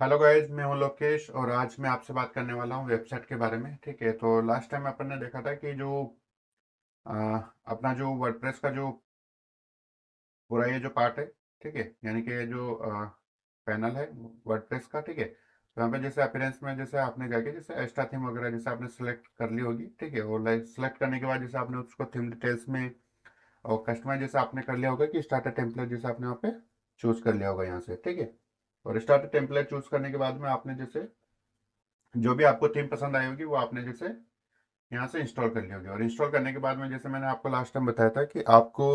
Hello guys, मैं हूं लोकेश और आज मैं आपसे बात करने वाला हूं वेबसाइट के बारे में। ठीक है, तो लास्ट टाइम अपन ने देखा था कि जो अ, अपना जो वर्डप्रेस का जो पूरा ये जो पार्ट है, ठीक है, यानी कि ये जो पैनल है वर्डप्रेस का, ठीक है। तो यहाँ पे जैसे अपीयरेंस में जैसे आपने जाके जैसे एक्स्ट्रा थीम वगैरह जैसे आपने सेलेक्ट कर ली होगी, ठीक है, और लाइक सेलेक्ट करने के बाद जैसे आपने उसको थीम डिटेल्स में और कस्टमाइज जैसे आपने कर लिया होगा कि स्टार्टर टेम्पलेट जैसे आपने वहाँ पे चूज कर लिया होगा यहाँ से, ठीक है। और स्टार्टर टेम्पलेट चूज करने के बाद में आपने जैसे जो भी आपको थीम पसंद आई होगी वो आपने जैसे यहाँ से इंस्टॉल कर ली होगी। और इंस्टॉल करने के बाद में जैसे मैंने आपको लास्ट टाइम बताया था कि आपको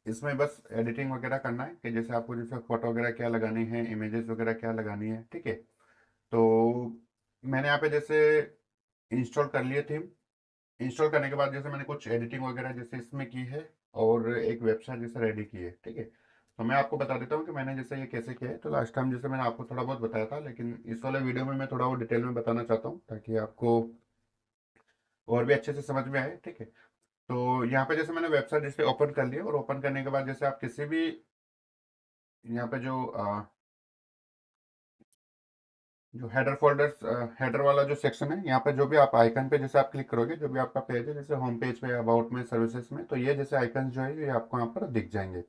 इसमें बस एडिटिंग वगैरह करना है, कि जैसे आपको जैसे फोटो वगैरह क्या लगानी है, इमेजेस वगैरह क्या लगानी है, ठीक है। तो मैंने यहाँ पे जैसे इंस्टॉल कर लिए थीम। इंस्टॉल करने के बाद जैसे मैंने कुछ एडिटिंग वगैरह जैसे इसमें की है और एक वेबसाइट जैसे रेडी की है, ठीक है। तो मैं आपको बता देता हूँ कि मैंने जैसे ये कैसे किया है। तो लास्ट टाइम जैसे मैंने आपको थोड़ा बहुत बताया था, लेकिन इस वाले वीडियो में मैं थोड़ा वो डिटेल में बताना चाहता हूँ ताकि आपको और भी अच्छे से समझ में आए, ठीक है। तो यहाँ पे जैसे मैंने वेबसाइट जैसे ओपन कर लिया और ओपन करने के बाद जैसे आप किसी भी यहाँ पे जो हेडर फोल्डर्स हेडर वाला जो सेक्शन है, यहाँ पे जो भी आप आइकन पे जैसे आप क्लिक करोगे, जो भी आपका पेज है जैसे होम पेज पे, अबाउट में, सर्विसेज में, तो ये जैसे आइकन जो है ये आपको यहाँ पर दिख जाएंगे।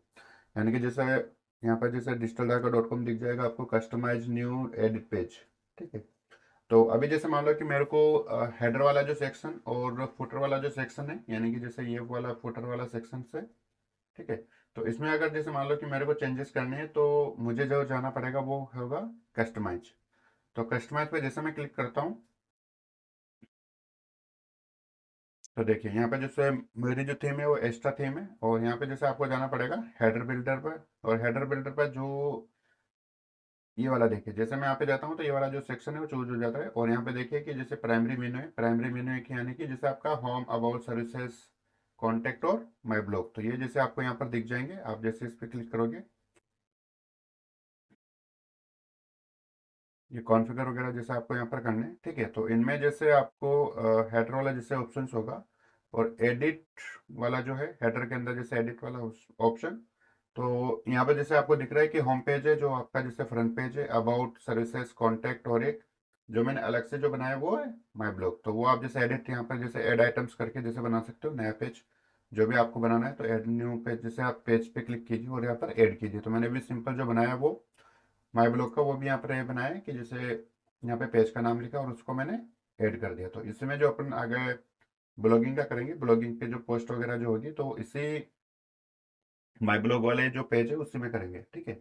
यानी कि जैसे यहाँ पर जैसे digital.com दिख जाएगा आपको, कस्टमाइज न्यू एडिट पेज, ठीक है। तो अभी जैसे मान लो कि मेरे को हेडर वाला जो सेक्शन और फुटर वाला जो सेक्शन है, यानी कि जैसे ये वाला फुटर वाला सेक्शन से, ठीक है। तो इसमें अगर जैसे मान लो कि मेरे को चेंजेस करने हैं तो मुझे जो जाना पड़ेगा वो होगा कस्टमाइज। तो कस्टमाइज पे जैसे मैं क्लिक करता हूँ तो देखिए यहाँ पे जैसे मेरी जो थीम है वो एक्स्ट्रा थीम है, और यहाँ पे जैसे आपको जाना पड़ेगा हेडर बिल्डर पर। और हेडर बिल्डर पर जो ये वाला देखिए, जैसे मैं यहाँ पे जाता हूँ तो ये वाला जो सेक्शन है वो चूज हो जाता है। और यहाँ पे देखिए कि जैसे प्राइमरी मेनू है, प्राइमरी मेनू है कि यानी कि जैसे आपका होम, अबाउट, सर्विसेज, कॉन्टेक्ट और माई ब्लॉग, तो ये जैसे आपको यहाँ पर दिख जाएंगे। आप जैसे इस पर क्लिक करोगे ये कॉन्फ़िगर वगैरह जैसे आपको यहाँ पर करने हैं, ठीक है। तो इनमें जैसे आपको हेडर वाला जैसे ऑप्शन होगा और एडिट वाला जो है हेडर के अंदर जैसे एडिट वाला ऑप्शन। तो यहाँ पे जैसे आपको दिख रहा है कि होम पेज है जो आपका जैसे फ्रंट पेज है, अबाउट, सर्विसेज, कॉन्टैक्ट, और एक जो मैंने अलग से जो बनाया वो है माई ब्लॉग। तो वो आप जैसे एडिट यहाँ पर जैसे ऐड आइटम्स करके जैसे बना सकते हो नया पेज, जो भी आपको बनाना है। तो ऐड न्यू पेज जैसे आप पेज पे क्लिक कीजिए और यहाँ पर ऐड कीजिए। तो मैंने भी सिंपल जो बनाया वो माई ब्लॉग का वो भी यहाँ पर ये बनाया है कि जैसे यहाँ पे पेज का नाम लिखा और उसको मैंने ऐड कर दिया। तो इसमें जो अपन आगे ब्लॉगिंग का करेंगे, ब्लॉगिंग पे जो पोस्ट वगैरह जो होगी तो इसी माई ब्लॉग वाले जो पेज है उसी में करेंगे, ठीक है।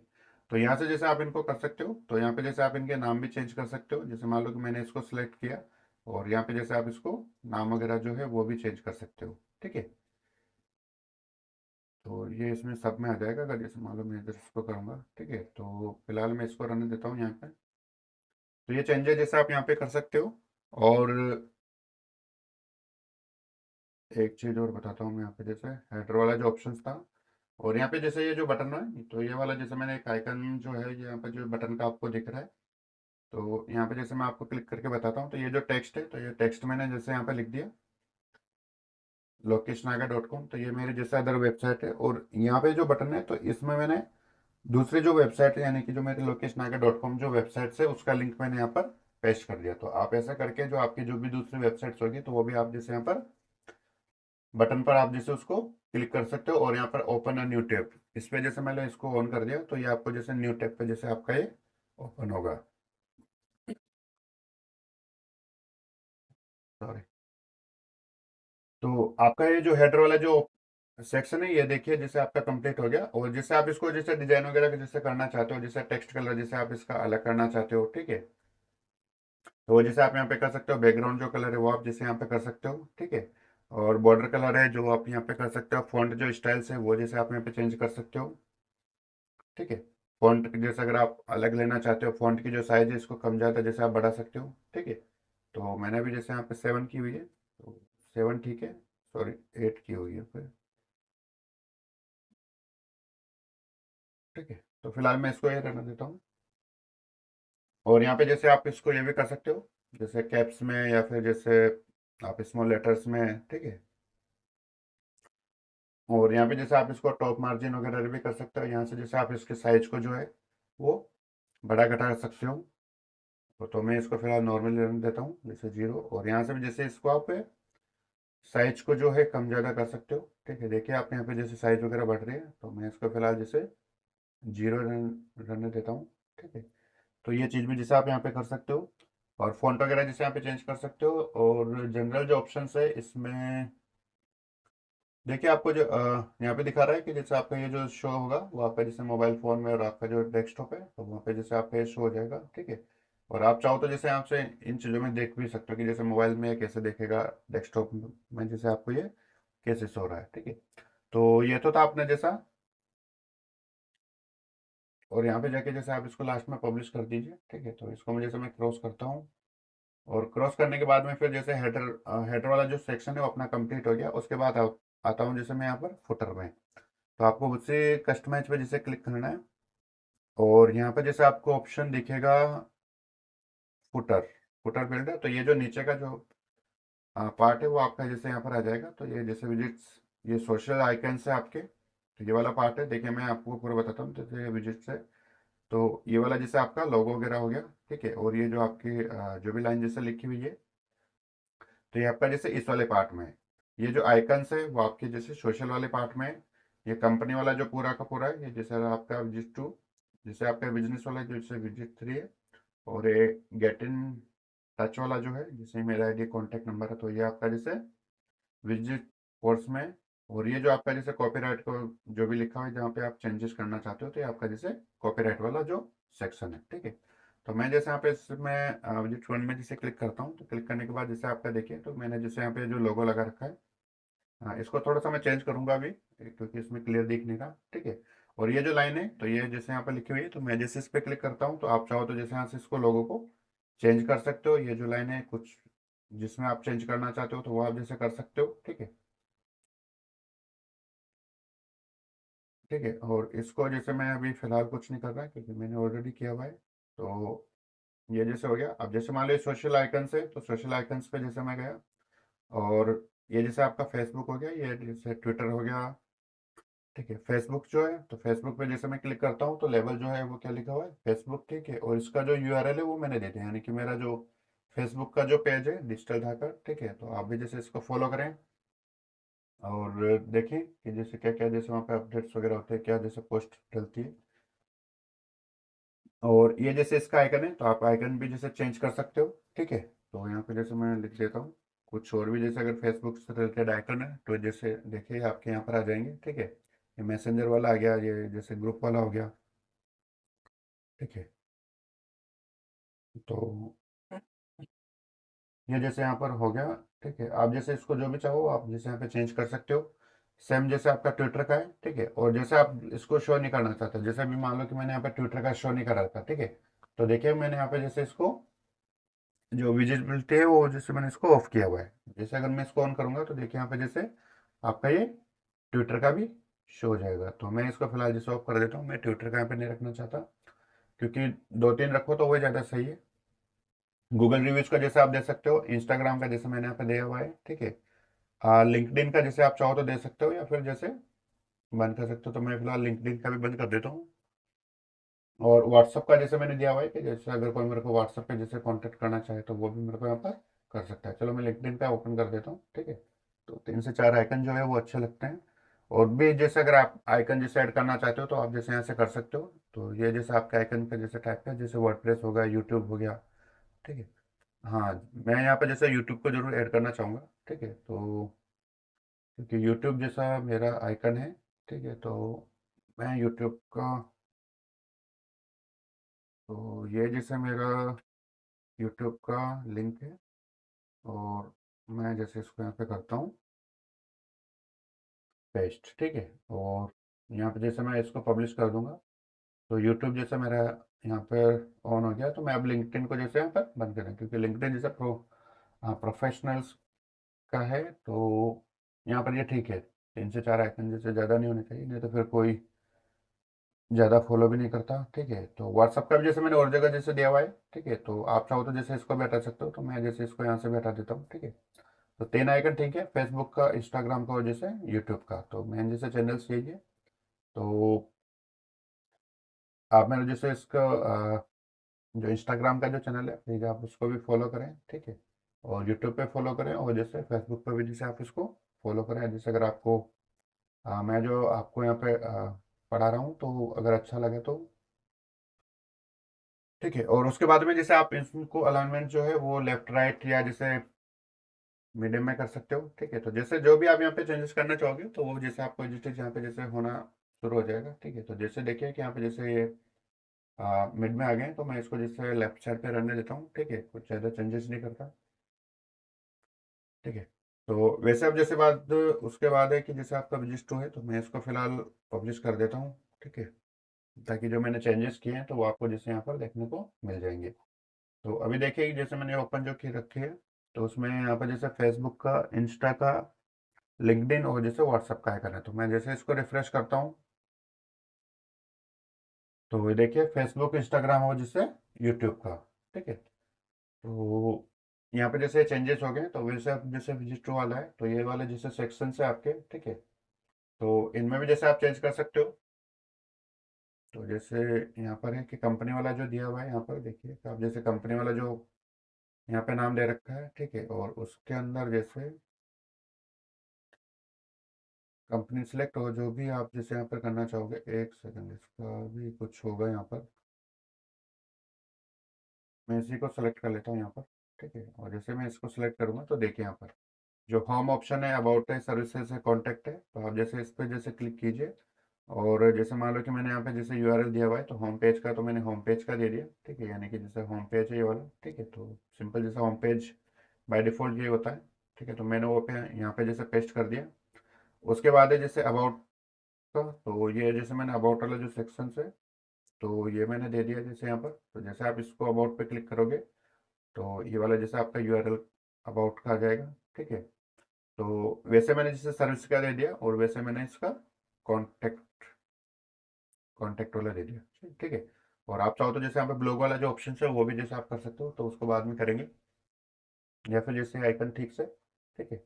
तो यहाँ से जैसे आप इनको कर सकते हो। तो यहाँ पे जैसे आप इनके नाम भी चेंज कर सकते हो। जैसे मान लो कि मैंने इसको सिलेक्ट किया और यहाँ पे जैसे आप इसको नाम वगैरह जो है वो भी चेंज कर सकते हो, ठीक है। तो ये इसमें सब में आ जाएगा अगर जैसे मान लो मैं इधर इसको करूँगा, ठीक है। तो फिलहाल मैं इसको रहने देता हूँ यहाँ पे। तो ये चेंजेस जैसे आप यहाँ पे कर सकते हो। और एक चीज़ और बताता हूँ मैं यहाँ पे, जैसे हेडर वाला जो ऑप्शन था और यहाँ पे जैसे ये जो बटन है, तो ये वाला जैसे मैंने एक आइकन जो है ये यहाँ पे जो बटन का आपको दिख रहा है। तो यहाँ पे जैसे मैं आपको क्लिक करके बताता हूँ, तो ये जो टेक्स्ट है तो ये टेक्स्ट मैंने जैसे यहाँ पे लिख दिया लोकेशनागा.com। तो ये मेरी जैसे अदर वेबसाइट है। और यहाँ पे जो बटन है तो इसमें मैंने दूसरी जो वेबसाइट है यानी कि जो मेरे लोकेशनागा.com जो वेबसाइट है उसका लिंक मैंने यहाँ पर पेस्ट कर दिया। तो आप ऐसा करके जो आपकी जो भी दूसरी वेबसाइट्स होगी तो वो भी आप जैसे यहाँ पर बटन पर आप जैसे उसको क्लिक कर सकते हो और यहाँ पर ओपन अ न्यू टैब, इस पे जैसे मैंने इसको ऑन कर दिया तो ये आपको जैसे न्यू टैब पे जैसे आपका ये ओपन होगा। सॉरी। तो आपका ये जो हेडर वाला जो सेक्शन है ये देखिए जैसे आपका कंप्लीट हो गया। और जैसे आप इसको जैसे डिजाइन वगैरह जैसे करना चाहते हो, जैसे टेक्स्ट कलर जैसे आप इसका अलग करना चाहते हो, ठीक है। तो वो जैसे आप यहाँ पे कर सकते हो, बैकग्राउंड जो कलर है वो आप जैसे यहाँ पे कर सकते हो, ठीक है। और बॉर्डर कलर है जो आप यहाँ पे कर सकते हो, फॉन्ट जो स्टाइल्स है वो जैसे आप यहाँ पे चेंज कर सकते हो, ठीक है। फॉन्ट जैसे अगर आप अलग लेना चाहते हो, फॉन्ट की जो साइज है इसको कम ज़्यादा जैसे आप बढ़ा सकते हो, ठीक है। तो मैंने भी जैसे यहाँ पे 7 की हुई है तो 7 ठीक है। सॉरी, 8 की हुई है फिर, ठीक है। तो फिलहाल मैं इसको ये रहने देता हूँ। और यहाँ पे जैसे आप इसको ये भी कर सकते हो जैसे कैप्स में या फिर जैसे आप स्मॉल लेटर्स में, ठीक है। और यहाँ पे जैसे आप इसको टॉप मार्जिन वगैरह भी कर सकते हो। यहाँ से जैसे आप इसके साइज को जो है वो बड़ा घटा सकते हो, तो मैं इसको फिलहाल नॉर्मल रहने देता हूँ, जैसे 0। और यहाँ से भी जैसे इसको आप साइज को जो है कम ज़्यादा कर सकते हो, ठीक है। देखिए आप यहाँ पे जैसे साइज वगैरह बढ़ रही है, तो मैं इसको फिलहाल जैसे 0 रहने देता हूँ, ठीक है। तो ये चीज़ भी जैसे आप यहाँ पे कर सकते हो, और फ़ॉन्ट वगैरह जैसे यहाँ पे चेंज कर सकते हो। और जनरल जो ऑप्शंस है इसमें देखिए आपको जो यहाँ पे दिखा रहा है कि जैसे आपका ये जो शो होगा वो आपका जैसे मोबाइल फ़ोन में और आपका जो डेस्कटॉप है, तो वहाँ पे जैसे आपका ये शो हो जाएगा, ठीक है। और आप चाहो तो जैसे आपसे इन चीज़ों में देख भी सकते हो कि जैसे मोबाइल में ये कैसे देखेगा, डेस्कटॉप में जैसे आपको ये कैसे शो हो रहा है, ठीक है। तो ये तो था आपने जैसा, और यहाँ पे जाके जैसे आप इसको लास्ट में पब्लिश कर दीजिए, ठीक है। तो इसको मैं जैसे मैं क्रॉस करता हूँ, और क्रॉस करने के बाद में फिर जैसे हेडर हेडर वाला जो सेक्शन है वो अपना कंप्लीट हो गया। उसके बाद आता हूँ जैसे मैं यहाँ पर फुटर में। तो आपको उससे कस्टमाइज पे जैसे क्लिक करना है, और यहाँ पे जैसे आपको ऑप्शन दिखेगा फुटर, फुटर बिल्डर। तो ये जो नीचे का जो पार्ट है वो आपका जैसे यहाँ पर आ जाएगा। तो ये जैसे विजिट्स, ये सोशल आइकन्स है आपके, तो ये वाला पार्ट है। देखिए मैं आपको पूरा बताता हूँ, जैसे विजिट्स है, तो ये वाला जैसे आपका लोगो वगैरह हो गया, ठीक है। और ये जो आपकी जो भी लाइन जैसे लिखी हुई है, तो ये आपका जैसे इस वाले पार्ट में है। ये जो आइकन्स है वो आपके जैसे सोशल वाले पार्ट में है। ये कंपनी वाला जो पूरा का पूरा है, ये जैसे आपका विजिट टू, जैसे आपका बिजनेस वाला जो जैसे विजिट 3 है। और ये गेट इन टच वाला जो है, जैसे मेरा आईडी कॉन्टैक्ट नंबर है, तो ये आपका जैसे विजिट कोर्स में। और ये जो आपका जैसे कॉपीराइट को जो भी लिखा हुआ है जहाँ पे आप चेंजेस करना चाहते हो, तो ये आपका जैसे कॉपीराइट वाला जो सेक्शन है, ठीक है। तो मैं जैसे यहाँ पे इसमें विजिट वन में जैसे क्लिक करता हूँ, तो क्लिक करने के बाद जैसे आपका देखिए, तो मैंने जैसे यहाँ पे जो लोगो लगा रखा है, हाँ इसको थोड़ा सा मैं चेंज करूंगा अभी, क्योंकि इसमें क्लियर दिख नहीं रहा, ठीक है। और ये जो लाइन है, तो ये जैसे यहाँ पे लिखी हुई है, तो मैं जैसे इस पे क्लिक करता हूँ, तो आप चाहो तो जैसे यहाँ से इसको लोगो को चेंज कर सकते हो। ये जो लाइन है कुछ जिसमें आप चेंज करना चाहते हो, तो वो आप जैसे कर सकते हो, ठीक है। ठीक है, और इसको जैसे मैं अभी फिलहाल कुछ नहीं कर रहा क्योंकि मैंने ऑलरेडी किया हुआ है। तो ये जैसे हो गया। अब जैसे मान लो सोशल आइकन्स है, तो सोशल आइकन्स पे जैसे मैं गया, और ये जैसे आपका फेसबुक हो गया, ये जैसे ट्विटर हो गया, ठीक है। फेसबुक जो है, तो फेसबुक पे जैसे मैं क्लिक करता हूँ, तो लेवल जो है वो क्या लिखा हुआ है, फेसबुक, ठीक है। और इसका जो यूआरएल है वो मैंने दे दिया, यानी कि मेरा जो फेसबुक का जो पेज है डिजिटल धाकर, ठीक है। तो आप भी जैसे इसको फॉलो करें, और देखें कि जैसे क्या क्या जैसे वहाँ पे अपडेट्स वगैरह होते हैं, क्या जैसे पोस्ट डलती है। और ये जैसे इसका आइकन है, तो आप आइकन भी जैसे चेंज कर सकते हो, ठीक है। तो यहाँ पे जैसे मैं लिख देता हूँ कुछ और भी, जैसे अगर फेसबुक से रिलेटेड आइकन है, तो जैसे देखिए आपके यहाँ पर आ जाएंगे, ठीक है। ये मैसेंजर वाला आ गया, ये जैसे ग्रुप वाला हो गया, ठीक है। तो ये जैसे यहाँ पर हो गया, ठीक है। आप जैसे इसको जो भी चाहो आप जैसे यहाँ पे चेंज कर सकते हो। सेम जैसे आपका ट्विटर का है, ठीक है। और जैसे आप इसको शो नहीं करना चाहते, जैसे अभी मान लो कि मैंने यहाँ पे ट्विटर का शो नहीं करा था, ठीक है। तो देखिए मैंने यहाँ पे जैसे इसको जो विजिबिलिटी है वो जैसे मैंने इसको ऑफ किया हुआ है। जैसे अगर मैं इसको ऑन करूंगा, तो देखिए यहाँ पे जैसे आपका ये ट्विटर का भी शो हो जाएगा। तो मैं इसको फिलहाल जैसे ऑफ कर देता हूँ, मैं ट्विटर का यहाँ पे नहीं रखना चाहता, क्योंकि दो तीन रखो तो वही ज़्यादा सही है। गूगल रिव्यूज का जैसे आप दे सकते हो, इंस्टाग्राम का जैसे मैंने यहाँ पे दिया हुआ है, ठीक है। लिंक्डइन का जैसे आप चाहो तो दे सकते हो, या फिर जैसे बंद कर सकते हो। तो मैं फिलहाल लिंक्डइन का भी बंद कर देता हूँ। और व्हाट्सअप का जैसे मैंने दिया हुआ है कि जैसे अगर कोई मेरे को व्हाट्सअप पे जैसे कांटेक्ट करना चाहे, तो वो भी मेरे को यहाँ पर कर सकता है। चलो मैं लिंक्डइन का ओपन कर देता हूँ, ठीक है। तो 3 से 4 आइकन जो है वो अच्छे लगते हैं। और भी जैसे अगर आप आइकन जैसे ऐड करना चाहते हो, तो आप जैसे यहाँ से कर सकते हो। तो ये जैसे आपके आइकन का जैसे टाइप का, जैसे वर्डप्रेस हो गया, यूट्यूब हो गया, ठीक है। हाँ, मैं यहाँ पे जैसे यूट्यूब को जरूर ऐड करना चाहूँगा, ठीक है। तो क्योंकि यूट्यूब जैसा मेरा आइकन है, ठीक है। तो मैं यूट्यूब का, तो ये जैसे मेरा यूट्यूब का लिंक है। और मैं जैसे इसको यहाँ पे करता हूँ पेस्ट, ठीक है। और यहाँ पे जैसे मैं इसको पब्लिश कर दूंगा, तो यूट्यूब जैसे मेरा यहाँ पर ऑन हो गया। तो मैं अब लिंक्डइन को जैसे यहाँ पर बंद करें, क्योंकि लिंक्डइन जैसे प्रोफेशनल्स का है। तो यहाँ पर ये ठीक है, 3 से 4 आइकन जैसे ज़्यादा नहीं होने चाहिए, नहीं तो फिर कोई ज़्यादा फॉलो भी नहीं करता, ठीक है। तो व्हाट्सअप का भी जैसे मैंने और जगह जैसे दिया हुआ है, ठीक है। तो आप चाहो तो जैसे इसको भी हटा सकते हो, तो मैं जैसे इसको यहाँ से भी हटा देता हूँ, ठीक है। तो 3 आइकन ठीक है, फेसबुक का, इंस्टाग्राम का और जैसे यूट्यूब का। तो मेन जैसे चैनल्स यही है। तो आप मेरे जैसे इसका जो इंस्टाग्राम का जो चैनल है प्लीज़ आप उसको भी फॉलो करें, ठीक है। और यूट्यूब पे फॉलो करें, और जैसे फेसबुक पे भी जैसे आप इसको फॉलो करें, जैसे अगर आपको मैं जो आपको यहाँ पे पढ़ा रहा हूँ तो अगर अच्छा लगे तो ठीक है। और उसके बाद में जैसे आप इसको अलाइनमेंट जो है वो लेफ्ट राइट या जैसे मीडियम में कर सकते हो, ठीक है। तो जैसे जो भी आप यहाँ पे चेंजेस करना चाहोगे तो वो जैसे आपको एडजस्ट यहाँ पे जैसे होना शुरू हो जाएगा, ठीक है। तो जैसे देखिए कि यहाँ पे जैसे ये मिड में आ गए हैं, तो मैं इसको जैसे लेफ्ट साइड पे रहने देता हूँ, ठीक है, कुछ ज़्यादा चेंजेस नहीं करता, ठीक है। तो वैसे अब जैसे बात उसके बाद है कि जैसे आपका रजिस्टर है, तो मैं इसको फिलहाल पब्लिश कर देता हूँ, ठीक है, ताकि जो मैंने चेंजेस किए हैं तो वो आपको जैसे यहाँ पर देखने को मिल जाएंगे। तो अभी देखिए कि जैसे मैंने ओपन जो की रखी है, तो उसमें यहाँ पर जैसे फेसबुक का, इंस्टा का, लिंक्डइन और जैसे व्हाट्सअप का आइकन है। तो मैं जैसे इसको रिफ्रेश करता हूँ तो ये देखिए फेसबुक, इंस्टाग्राम और जैसे यूट्यूब का, ठीक है। तो यहाँ पे जैसे चेंजेस हो गए, तो वैसे अब जैसे विजिटर वाला है तो ये वाले जैसे सेक्शन है आपके, ठीक है। तो इनमें भी जैसे आप चेंज कर सकते हो। तो जैसे यहाँ पर है कि कंपनी वाला जो दिया हुआ है, यहाँ पर देखिए कि आप जैसे कंपनी वाला जो यहाँ पे नाम दे रखा है, ठीक है, और उसके अंदर जैसे कंपनी सेलेक्ट हो, जो भी आप जैसे यहाँ पर करना चाहोगे, एक सेकंड, इसका भी कुछ होगा यहाँ पर, मैं इसी को सेलेक्ट कर लेता हूँ यहाँ पर, ठीक है। और जैसे मैं इसको सेलेक्ट करूँगा तो देखिए यहाँ पर जो होम ऑप्शन है, अबाउट है, सर्विसेज है, कॉन्टैक्ट है, तो आप जैसे इस पर जैसे क्लिक कीजिए। और जैसे मान लो कि मैंने यहाँ पे जैसे यूआरएल दिया हुआ है, तो होम पेज का तो मैंने होम पेज का दे दिया, ठीक है, यानी कि जैसे होम पेज है ये वाला, ठीक है। तो सिंपल जैसा होम पेज बाय डिफ़ॉल्ट ये होता है, ठीक है। तो मैंने वो पे यहाँ पे जैसे पेस्ट कर दिया। उसके बाद है जैसे अबाउट का, तो ये जैसे मैंने अबाउट वाला जो सेक्शन है, तो ये मैंने दे दिया जैसे यहाँ पर। तो जैसे आप इसको अबाउट पे क्लिक करोगे तो ये वाला जैसे आपका यूआरएल अबाउट का आ जाएगा, ठीक है। तो वैसे मैंने जैसे सर्विस का दे दिया, और वैसे मैंने इसका कॉन्टैक्ट कॉन्टैक्ट वाला दे दिया, ठीक है। और आप चाहो तो जैसे यहाँ पे ब्लॉग वाला जो ऑप्शन है वो भी जैसे आप कर सकते हो, तो उसको बाद में करेंगे, या फिर जैसे आइकन ठीक से, ठीक है।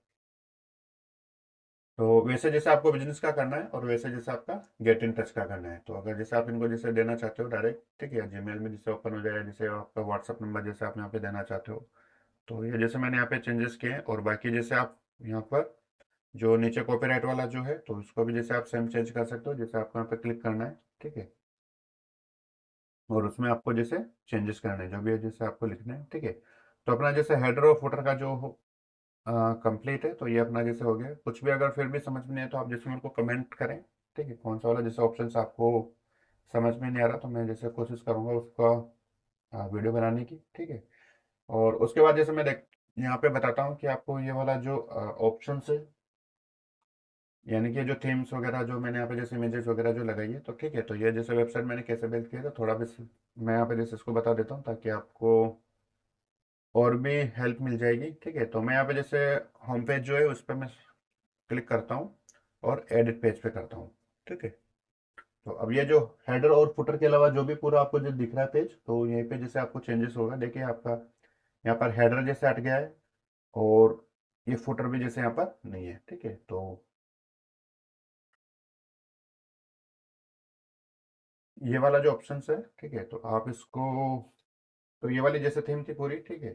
तो वैसे जैसे आपको बिजनेस का करना है, और वैसे जैसे आपका गेट इन टच का करना है, तो अगर जैसे आप इनको जैसे देना चाहते हो डायरेक्ट, ठीक है, जीमेल में जैसे ओपन हो जाए, जैसे आपका व्हाट्सअप नंबर जैसे आप यहाँ पे देना चाहते हो, तो ये जैसे मैंने यहाँ पे चेंजेस किए हैं। और बाकी जैसे आप यहाँ पर जो नीचे कॉपीराइट वाला जो है, तो उसको भी जैसे आप सेम चेंज कर सकते हो, जैसे आपको यहाँ पे क्लिक करना है, ठीक है। और उसमें आपको जैसे चेंजेस करने हैं, जो भी है जैसे आपको लिखना है, ठीक है। तो अपना जैसे हेडर और फुटर का जो कंप्लीट है, तो ये अपना जैसे हो गया। कुछ भी अगर फिर भी समझ में नहीं है तो आप जैसे मेरे को कमेंट करें, ठीक है, कौन सा वाला जैसे ऑप्शन आपको समझ में नहीं आ रहा, तो मैं जैसे कोशिश करूँगा उसका वीडियो बनाने की, ठीक है। और उसके बाद जैसे मैं देख यहाँ पे बताता हूँ कि आपको ये वाला जो ऑप्शन है, यानी कि जो थीम्स वगैरह जो मैंने यहाँ पे जैसे इमेजेस वगैरह जो लगाई है, तो ठीक है। तो ये जैसे वेबसाइट मैंने कैसे बिल्ड किया था थोड़ा भी मैं यहाँ पे जैसे इसको बता देता हूँ, ताकि आपको और भी हेल्प मिल जाएगी, ठीक है। तो मैं यहाँ पे जैसे होम पेज जो है उस पर मैं क्लिक करता हूँ और एडिट पेज पे करता हूँ, ठीक है। तो अब ये जो हेडर और फुटर के अलावा जो भी पूरा आपको जो दिख रहा है पेज, तो यहीं पे जैसे आपको चेंजेस होगा, देखिए आपका यहाँ पर हेडर जैसे हट गया है, और ये फुटर भी जैसे यहाँ पर नहीं है, ठीक है। तो ये वाला जो ऑप्शन है, ठीक है, तो आप इसको, तो ये वाली जैसे थीम थी पूरी, ठीक है।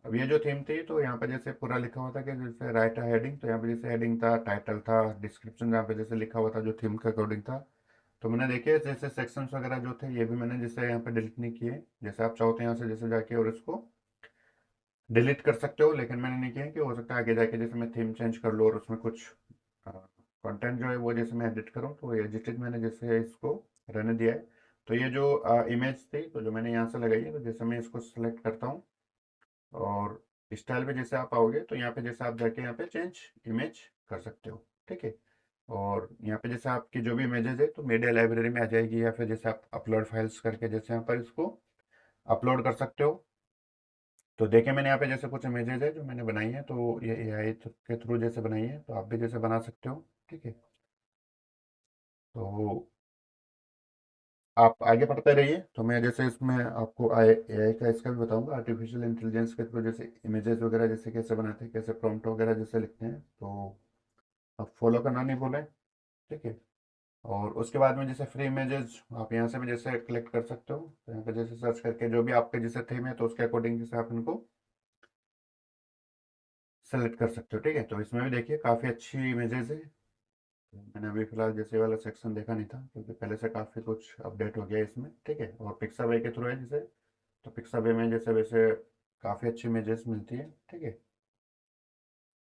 अब ये जो थीम थी, तो यहाँ पे जैसे पूरा लिखा हुआ था कि जैसे राइट हेडिंग, तो यहाँ पे जैसे हेडिंग था, टाइटल था, डिस्क्रिप्शन यहाँ पे जैसे लिखा हुआ था जो थीम के अकॉर्डिंग था। तो मैंने देखिए जैसे सेक्शंस वगैरह जो थे ये भी मैंने जैसे यहाँ पे डिलीट नहीं किए। जैसे आप चाहो तो यहाँ से जैसे जाके और इसको डिलीट कर सकते हो, लेकिन मैंने नहीं किया है कि हो सकता है आगे जाके जैसे मैं थीम चेंज कर लूँ और उसमें कुछ कंटेंट जो है वो जैसे मैं एडिट करूँ, तो ये जिस मैंने जैसे इसको रहने दिया है। तो ये जो इमेज थी, तो जो मैंने यहाँ से लगाई है, तो जैसे मैं इसको सेलेक्ट करता हूँ, और स्टाइल पे जैसे आप आओगे तो यहाँ पे जैसे आप जाके यहाँ पे चेंज इमेज कर सकते हो, ठीक है। और यहाँ पे जैसे आपकी जो भी इमेजेस है तो मीडिया लाइब्रेरी में आ जाएगी, या फिर जैसे आप अपलोड फाइल्स करके जैसे यहाँ पर इसको अपलोड कर सकते हो। तो देखिए मैंने यहाँ पे जैसे कुछ इमेजेस है जो मैंने बनाई है, तो ये एआई के थ्रू जैसे बनाई है, तो आप भी जैसे बना सकते हो, ठीक है। तो आप आगे पढ़ते रहिए, तो मैं जैसे इसमें आपको एआई का इसका भी बताऊंगा, आर्टिफिशियल इंटेलिजेंस के थ्रू जैसे इमेजेस वगैरह जैसे कैसे बनाते हैं, कैसे प्रॉम्प्ट वगैरह जैसे लिखते हैं। तो आप फॉलो करना नहीं भूलें, ठीक है। और उसके बाद में जैसे फ्री इमेजेस आप यहाँ से भी जैसे कलेक्ट कर सकते हो, तो यहाँ पे जैसे सर्च करके जो भी आपके जैसे थीम है तो उसके अकॉर्डिंग जैसे आप इनको सेलेक्ट कर सकते हो। ठीक है, तो इसमें भी देखिए काफ़ी अच्छी इमेजेस है। तो मैंने अभी फिलहाल जैसे वाला सेक्शन देखा नहीं था क्योंकि पहले से काफ़ी कुछ अपडेट हो गया है इसमें। ठीक है, और पिक्साबे के थ्रू है जैसे, तो पिक्साबे में जैसे वैसे काफ़ी अच्छी इमेजेस मिलती है। ठीक है,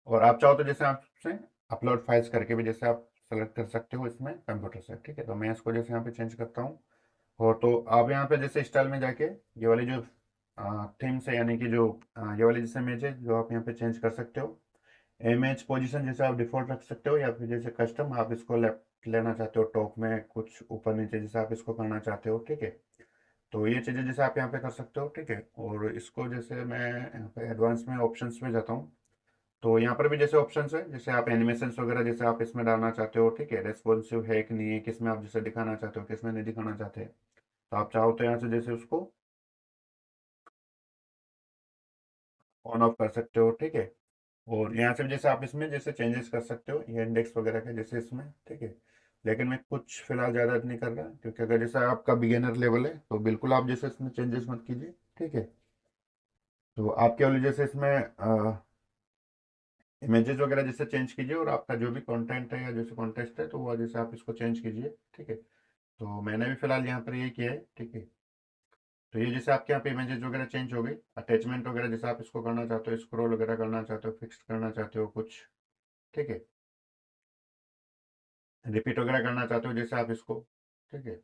और आप चाहो तो जैसे आपसे अपलोड फाइल्स करके भी जैसे आप सेलेक्ट कर सकते हो इसमें कंप्यूटर से। ठीक है, तो मैं इसको जैसे यहाँ पे चेंज करता हूँ। और तो आप यहाँ पे जैसे स्टाइल में जाके ये वाली जो थीम्स है, यानी कि जो ये वाली जैसे इमेज है जो आप यहाँ पे चेंज कर सकते हो। इमेज पोजीशन जैसे आप डिफॉल्ट रख सकते हो, या फिर जैसे कस्टम आप इसको लेफ्ट लेना चाहते हो, टॉप में कुछ ऊपर नीचे जैसे आप इसको करना चाहते हो। ठीक है, तो ये चीज़ें जैसे आप यहाँ पे कर सकते हो। ठीक है, और इसको जैसे मैं यहाँ पे एडवांस में ऑप्शंस में जाता हूँ, तो यहाँ पर भी जैसे ऑप्शंस है, जैसे आप एनिमेशंस वगैरह जैसे आप इसमें डालना चाहते हो। ठीक है, रेस्पॉन्सिव है कि नहीं है, किसमें आप जैसे दिखाना चाहते हो, किसमें नहीं दिखाना चाहते, तो आप चाहो तो यहाँ से जैसे उसको ऑन ऑफ कर सकते हो। ठीक है, और यहाँ से भी जैसे आप इसमें जैसे चेंजेस कर सकते हो, ये इंडेक्स वगैरह का जैसे इसमें। ठीक है, लेकिन मैं कुछ फिलहाल ज़्यादा नहीं कर रहा क्योंकि अगर जैसे आपका बिगिनर लेवल है तो बिल्कुल आप जैसे इसमें चेंजेस मत कीजिए। ठीक है, तो आप केवल जैसे इसमें इमेजेस वगैरह जैसे चेंज कीजिए, और आपका जो भी कंटेंट है या जैसे कॉन्टेस्ट है तो वो जैसे आप इसको चेंज कीजिए। ठीक है, तो मैंने भी फिलहाल यहाँ पर ये किया है। ठीक है, तो ये जैसे आपके यहाँ पे इमेजेस वगैरह चेंज हो गई, अटैचमेंट वगैरह जैसे आप इसको करना चाहते हो, स्क्रॉल वगैरह करना चाहते हो, फिक्स करना चाहते हो कुछ। ठीक है, रिपीट वगैरह करना चाहते हो जैसे आप इसको। ठीक है,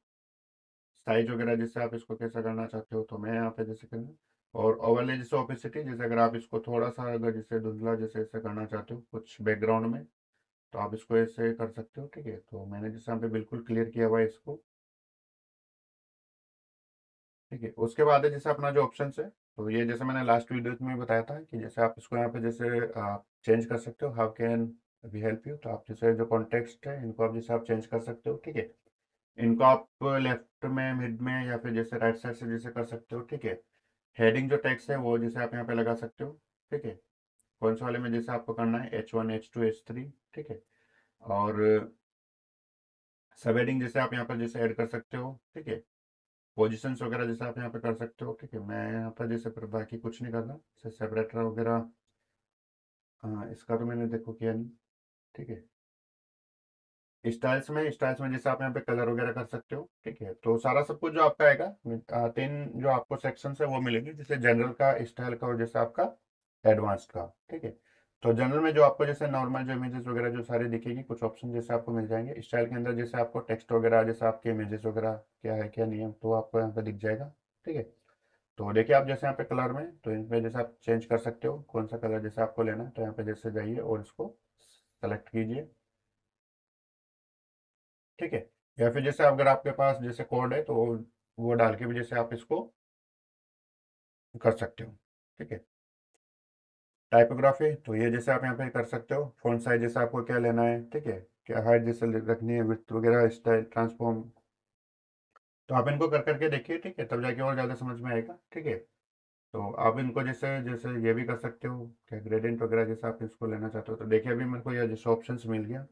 साइज वगैरह जैसे आप इसको कैसा करना चाहते हो, तो मैं यहाँ पे जैसे करना। और ओवरले जैसे ओपेसिटी जैसे अगर आप इसको थोड़ा सा अगर जैसे धुंधला जैसे ऐसे करना चाहते हो कुछ बैकग्राउंड में, तो आप इसको ऐसे कर सकते हो। ठीक है, तो मैंने जैसे यहाँ पे बिल्कुल क्लियर किया हुआ है इसको। ठीक है, उसके बाद है जैसे अपना जो ऑप्शन है, तो ये जैसे मैंने लास्ट वीडियो में बताया था कि जैसे आप इसको यहाँ पे जैसे चेंज कर सकते हो, how can we help you, तो आप जैसे जो कॉन्टेक्स्ट है इनको आप जैसे आप चेंज कर सकते हो। ठीक है, इनको आप लेफ्ट में, मिड में, या फिर जैसे राइट साइड से जैसे कर सकते हो। ठीक है, हेडिंग जो टेक्स्ट है वो जैसे आप यहाँ पे लगा सकते हो। ठीक है, कौन से वाले में जैसे आपको करना है, H1 H2 H3। ठीक है, और सब हेडिंग जैसे आप यहाँ पर जैसे ऐड कर सकते हो। ठीक है, पोजीशंस वगैरह जैसे आप यहाँ पे कर सकते हो। ठीक है, मैं यहाँ पर जैसे पर बाकी कुछ नहीं करना, जैसे सेपरेटर वगैरह इसका तो मैंने देखो किया नहीं। ठीक है, स्टाइल्स में जैसे आप यहाँ पे कलर वगैरह कर सकते हो। ठीक है, तो सारा सब कुछ जो आपका आएगा, तीन जो आपको सेक्शन है वो मिलेंगे, जैसे जनरल का, स्टाइल का, और जैसे आपका एडवांस्ड का। ठीक है, तो जनरल में जो आपको जैसे नॉर्मल जो इमेजेस वगैरह जो सारी दिखेगी, कुछ ऑप्शन जैसे आपको मिल जाएंगे। स्टाइल के अंदर जैसे आपको टेक्स्ट वगैरह जैसे आपके इमेजेस वगैरह क्या है क्या नहीं है तो आपको यहाँ पे दिख जाएगा। ठीक है, तो देखिए आप जैसे यहाँ पे कलर में, तो इनमें जैसे आप चेंज कर सकते हो कौन सा कलर जैसे आपको लेना है, तो यहाँ पे जैसे जाइए और इसको सेलेक्ट कीजिए। ठीक है, या फिर जैसे अगर आपके पास जैसे कोड है तो वो डाल के भी जैसे आप इसको कर सकते हो। ठीक है, टाइपोग्राफी तो ये जैसे आप यहाँ पे कर सकते हो, फॉन्ट साइज जैसे आपको क्या लेना है। ठीक है, क्या हाइट जैसे रखनी है, विड्थ वगैरह, स्टाइल, ट्रांसफॉर्म, तो आप इनको कर करके देखिए। ठीक है, तब जाके और ज़्यादा समझ में आएगा। ठीक है, तो आप इनको जैसे जैसे ये भी कर सकते हो, क्या ग्रेडियंट वगैरह जैसे आप इसको लेना चाहते हो, तो देखिए अभी मेरे को ये जैसे ऑप्शंस मिल गया।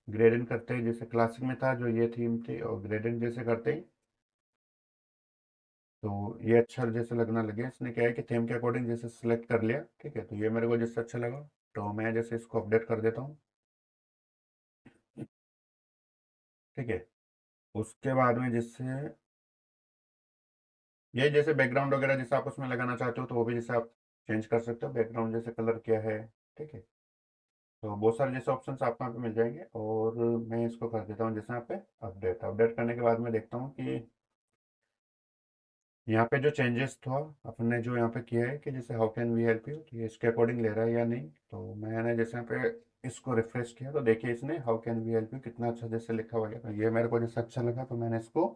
ग्रेडियंट करते ही जैसे क्लासिक में था जो ये थीम थी, और ग्रेडियंट जैसे करते ही तो ये अच्छा जैसे लगना लगे। इसने क्या है कि थीम के अकॉर्डिंग जैसे सेलेक्ट कर लिया। ठीक है, तो ये मेरे को जैसे अच्छा लगा, तो मैं जैसे इसको अपडेट कर देता हूँ। ठीक है, उसके बाद में जैसे ये जैसे बैकग्राउंड वगैरह जैसे आप उसमें लगाना चाहते हो तो वो भी जैसे आप चेंज कर सकते हो, बैकग्राउंड जैसे कलर क्या है। ठीक है, तो बहुत सारे जैसे ऑप्शंस आपको यहाँ पे मिल जाएंगे, और मैं इसको कर देता हूँ जैसे यहाँ पे अपडेट। अपडेट करने के बाद मैं देखता हूँ कि यहाँ पे जो चेंजेस था अपने जो यहाँ पे किया है कि जैसे how can we help you, तो ये इसके अकॉर्डिंग ले रहा है या नहीं। तो मैंने जैसे यहाँ पे इसको रिफ्रेश किया तो देखिए इसने how can we help you कितना अच्छा जैसे लिखा हुआ है, तो ये मेरे को जैसे अच्छा लगा तो मैंने इसको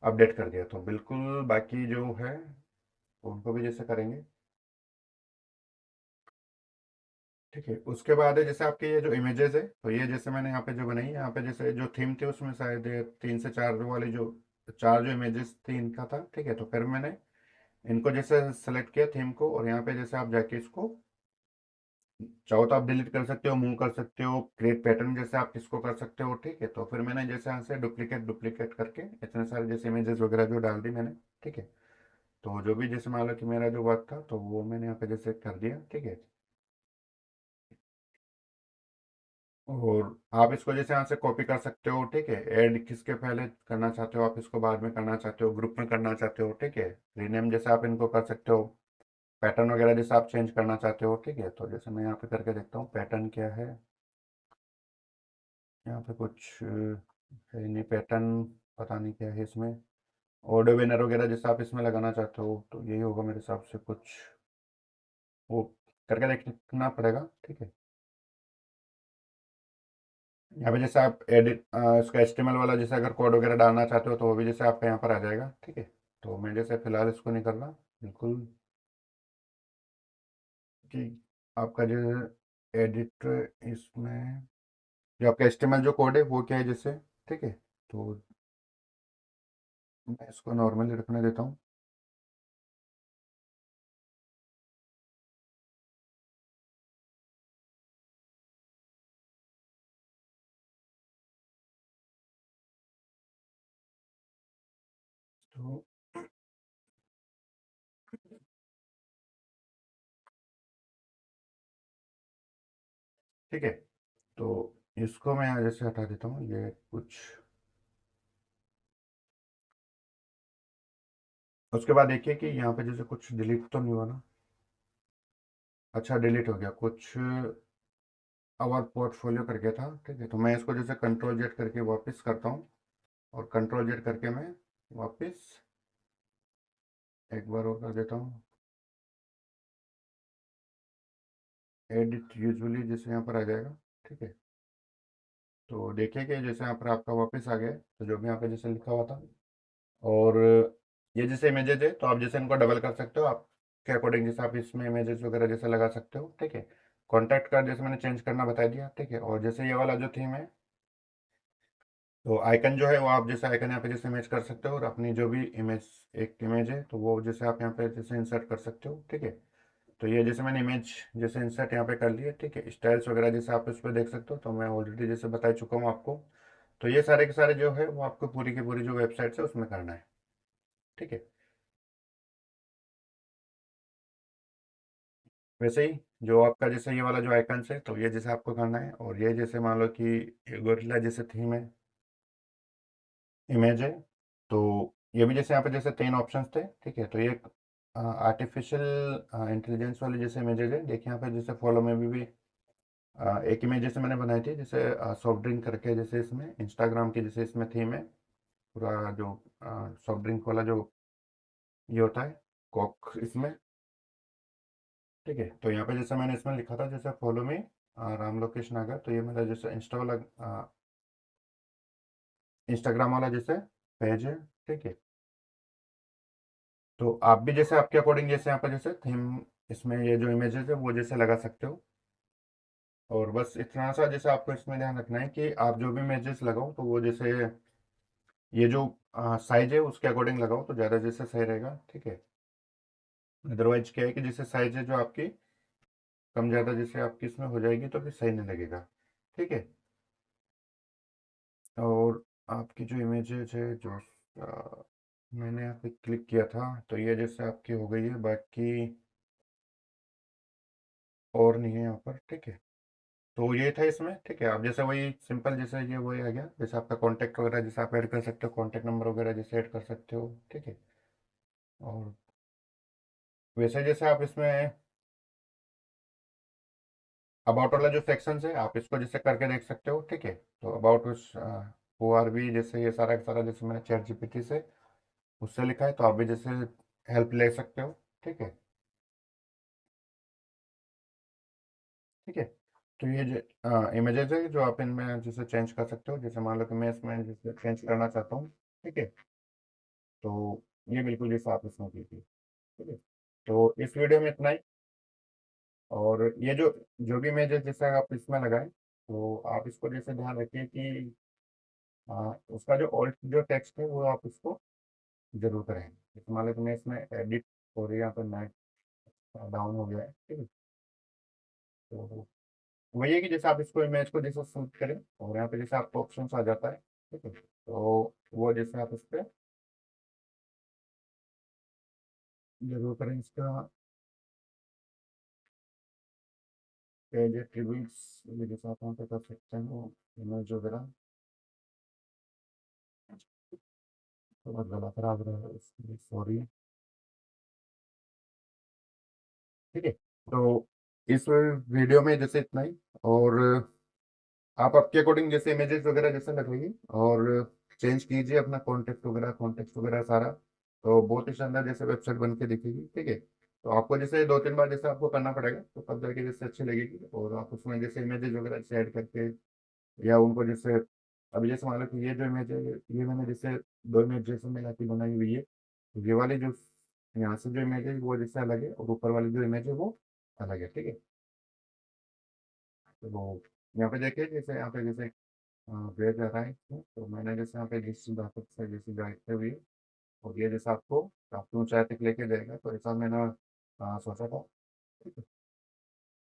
अपडेट कर दिया। तो बिल्कुल बाकी जो है उनको भी जैसे करेंगे। ठीक है, उसके बाद है जैसे आपके ये जो इमेजेस है, तो ये जैसे मैंने यहाँ पे जो बनाई है, यहाँ पे जैसे जो थीम थी उसमें शायद ये 3 से 4 वाली जो चार जो इमेजेस थी इनका था। ठीक है, तो फिर मैंने इनको जैसे सेलेक्ट किया थीम को, और यहाँ पे जैसे आप जाके इसको चाहो तो आप डिलीट कर सकते हो, मूव कर सकते हो, क्रिएट पैटर्न जैसे आप इसको कर सकते हो, ठीक है। तो फिर मैंने जैसे यहाँ से डुप्लीकेट डुप्लीकेट करके इतने सारे जैसे इमेजेस वगैरह जो डाल दी मैंने, ठीक है। तो जो भी जैसे मान लो कि मेरा जो वर्क था तो वो मैंने यहाँ पे जैसे कर दिया, ठीक है। और आप इसको जैसे यहाँ से कॉपी कर सकते हो, ठीक है। ऐड किसके पहले करना चाहते हो, आप इसको बाद में करना चाहते हो, ग्रुप में करना चाहते हो, ठीक है। रीनेम जैसे आप इनको कर सकते हो, पैटर्न वगैरह जैसे आप चेंज करना चाहते हो, ठीक है। तो जैसे मैं यहाँ पे करके देखता हूँ पैटर्न क्या है। यहाँ पे कुछ है नहीं पैटर्न, पता नहीं क्या है इसमें। ऑडियो विनर वगैरह जैसे आप इसमें लगाना चाहते हो तो यही होगा मेरे हिसाब से कुछ, वो करके देखना पड़ेगा, ठीक है। यहाँ पे जैसे आप एडिट इसका एचटीएमएल वाला जैसे अगर कोड वगैरह डालना चाहते हो तो वो भी जैसे आपका यहाँ पर आ जाएगा, ठीक है। तो मैं जैसे फिलहाल इसको नहीं कर रहा बिल्कुल, कि आपका जो एडिट इसमें जो आपका एचटीएमएल जो कोड है वो क्या है जैसे, ठीक है। तो मैं इसको नॉर्मली रखने देता हूँ। तो ठीक है, तो इसको मैं यहाँ जैसे हटा देता हूँ ये कुछ। उसके बाद देखिए कि यहाँ पे जैसे कुछ डिलीट तो नहीं हुआ ना। अच्छा डिलीट हो गया कुछ, आवर पोर्टफोलियो करके था, ठीक है। तो मैं इसको जैसे कंट्रोल जेड करके वापस करता हूँ, और कंट्रोल जेड करके मैं वापस एक बार और कर देता हूँ। एडिट यूजुअली जैसे यहाँ पर आ जाएगा, ठीक है। तो देखिए कि जैसे यहाँ पर आपका वापस आ गया है, तो जो भी यहाँ पे जैसे लिखा हुआ था। और ये जैसे इमेजेस है तो आप जैसे इनको डबल कर सकते हो आपके अकॉर्डिंग, जैसे आप इसमें इमेजेस वगैरह जैसे लगा सकते हो, ठीक है। कॉन्टैक्ट कार्ड जैसे मैंने चेंज करना बता दिया, ठीक है। और जैसे ये वाला जो थीम है, तो आइकन जो है वो आप जैसे आइकन यहाँ पे जैसे इमेज कर सकते हो, और अपनी जो भी इमेज, एक इमेज है तो वो जैसे आप यहाँ पे जैसे इंसर्ट कर सकते हो, ठीक है। तो ये जैसे मैंने इमेज जैसे इंसर्ट यहाँ पे कर लिया, ठीक है। स्टाइल्स वगैरह जैसे आप उस पर देख सकते हो, तो मैं ऑलरेडी जैसे बता चुका हूँ आपको। तो ये सारे के सारे जो है वो आपको पूरी की पूरी जो वेबसाइट है उसमें करना है, ठीक है। वैसे ही जो आपका जैसे ये वाला जो आइकन है तो ये जैसे आपको करना है, और ये जैसे मान लो कि गोरिल्ला जैसे थीम है, इमेज है। तो ये भी जैसे यहाँ पे जैसे 3 ऑप्शंस थे, ठीक है। तो ये आर्टिफिशियल इंटेलिजेंस वाली जैसे इमेजेज है, देखिए यहाँ पे जैसे फॉलो में भी एक इमेज जैसे मैंने बनाई थी जैसे सॉफ्ट ड्रिंक करके, जैसे इसमें इंस्टाग्राम की जैसे इसमें थीम है, पूरा जो सॉफ्ट ड्रिंक वाला जो ये होता है कॉक इसमें, ठीक है। तो यहाँ पे जैसे मैंने इसमें लिखा था जैसे फॉलो में राम लोकेश नागर, तो ये मेरा जैसे इंस्टा वाला इंस्टाग्राम वाला जैसे पेज है, ठीक है। तो आप भी जैसे आपके अकॉर्डिंग जैसे यहाँ पर जैसे थीम इसमें ये जो इमेजेस है वो जैसे लगा सकते हो। और बस इतना सा जैसे आपको इसमें ध्यान रखना है कि आप जो भी इमेजेस लगाओ तो वो जैसे ये जो साइज है उसके अकॉर्डिंग लगाओ तो ज़्यादा जैसे सही रहेगा, ठीक है। अदरवाइज क्या है कि जैसे साइज है जो आपकी कम ज़्यादा जैसे आपकी इसमें हो जाएगी तो फिर सही नहीं लगेगा, ठीक है। और आपकी जो इमेजेज है जो मैंने यहाँ पे क्लिक किया था तो ये जैसे आपकी हो गई है, बाकी और नहीं है यहाँ पर, ठीक है। तो ये था इसमें, ठीक है। आप जैसे वही सिंपल जैसे ये वही आ गया, जैसे आपका कॉन्टैक्ट वगैरह जैसे आप ऐड कर सकते हो, कॉन्टैक्ट नंबर वगैरह जैसे ऐड कर सकते हो, ठीक है। और वैसे जैसे आप इसमें अबाउट वाला जो सेक्शन है आप इसको जैसे करके देख सकते हो, ठीक है। तो अबाउट उस ओ आर बी जैसे ये सारा का सारा जैसे मैंने चैट जीपीटी से उससे लिखा है, तो आप भी जैसे हेल्प ले सकते हो, ठीक है। ठीक है। तो ये जो इमेजेस है जो आप इनमें जैसे चेंज कर सकते हो, जैसे मान लो कि मैं इसमें जैसे चेंज करना चाहता हूँ, ठीक है। तो ये बिल्कुल जैसे आप इसमें कीजिए, ठीक है। तो इस वीडियो में इतना ही। और ये जो जो भी इमेजेस जैसे आप इसमें लगाएं तो आप इसको जैसे ध्यान रखिए कि उसका जो ऑल्ट जो टेक्स्ट है वो आप उसको जरूर करें। जैसे मान लो कि मैं इसमें एडिट और यहाँ पर नाइट डाउन हो गया है, ठीक है। तो वही है कि जैसे आप इसको इमेज को जैसे शूट करें और यहाँ पे जैसे आपको ऑप्शन आ जाता है, ठीक है, तो वो जैसे आप इस पे जरूर करें इसका पेज एट्रीब्यूट्स, ये जैसे आप वहाँ पे कर सकते हैं इमेज वगैरह। थोड़ा गला खराब रहा है इसलिए सॉरी। ठीक है, तो इस वीडियो में जैसे इतना ही। और आप आपके अकॉर्डिंग जैसे इमेजेस वगैरह जैसे लगाइए और चेंज कीजिए अपना कॉन्टेक्स्ट वगैरह सारा, तो बहुत ही शानदार जैसे वेबसाइट बन के दिखेगी। ठीक है, तो आपको जैसे 2-3 बार जैसे आपको करना पड़ेगा, तो तब जाके जैसे अच्छी लगेगी। और आप उसमें जैसे इमेजेस वगैरह जैसे ऐड करके या उनको जैसे, अभी जैसे मान लो कि ये जो इमेज है ये मैंने जैसे 2 इमेज जैसे मिला के बनाई हुई है, तो ये वाली जो यहाँ से जो इमेज है वो जैसे अलग है और ऊपर वाली जो इमेज है वो अलग है। ठीक है, तो वो यहाँ पे देखिए जैसे यहाँ पे जैसे भेज आ रहा है इसमें, तो मैंने जैसे यहाँ पे जिस ग्राफिक से जैसे जाते हुए और ये जैसे आपको काफ़ी ऊंचाई तक लेके जाएगा, तो ऐसा मैंने सोचा था। ठीक है,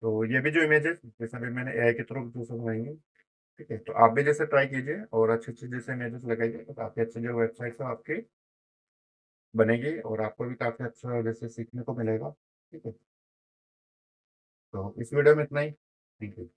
तो ये भी जो इमेज है जैसे भी मैंने एआई के थ्रू जो सब बनाई है। ठीक है, तो आप भी जैसे ट्राई कीजिए और अच्छे अच्छे जैसे इमेजेस लगाइए, तो काफ़ी अच्छी जो वेबसाइट है आपकी बनेगी और आपको भी काफ़ी अच्छा जैसे सीखने को मिलेगा। ठीक है, तो इस वीडियो में इतना ही। Thank you.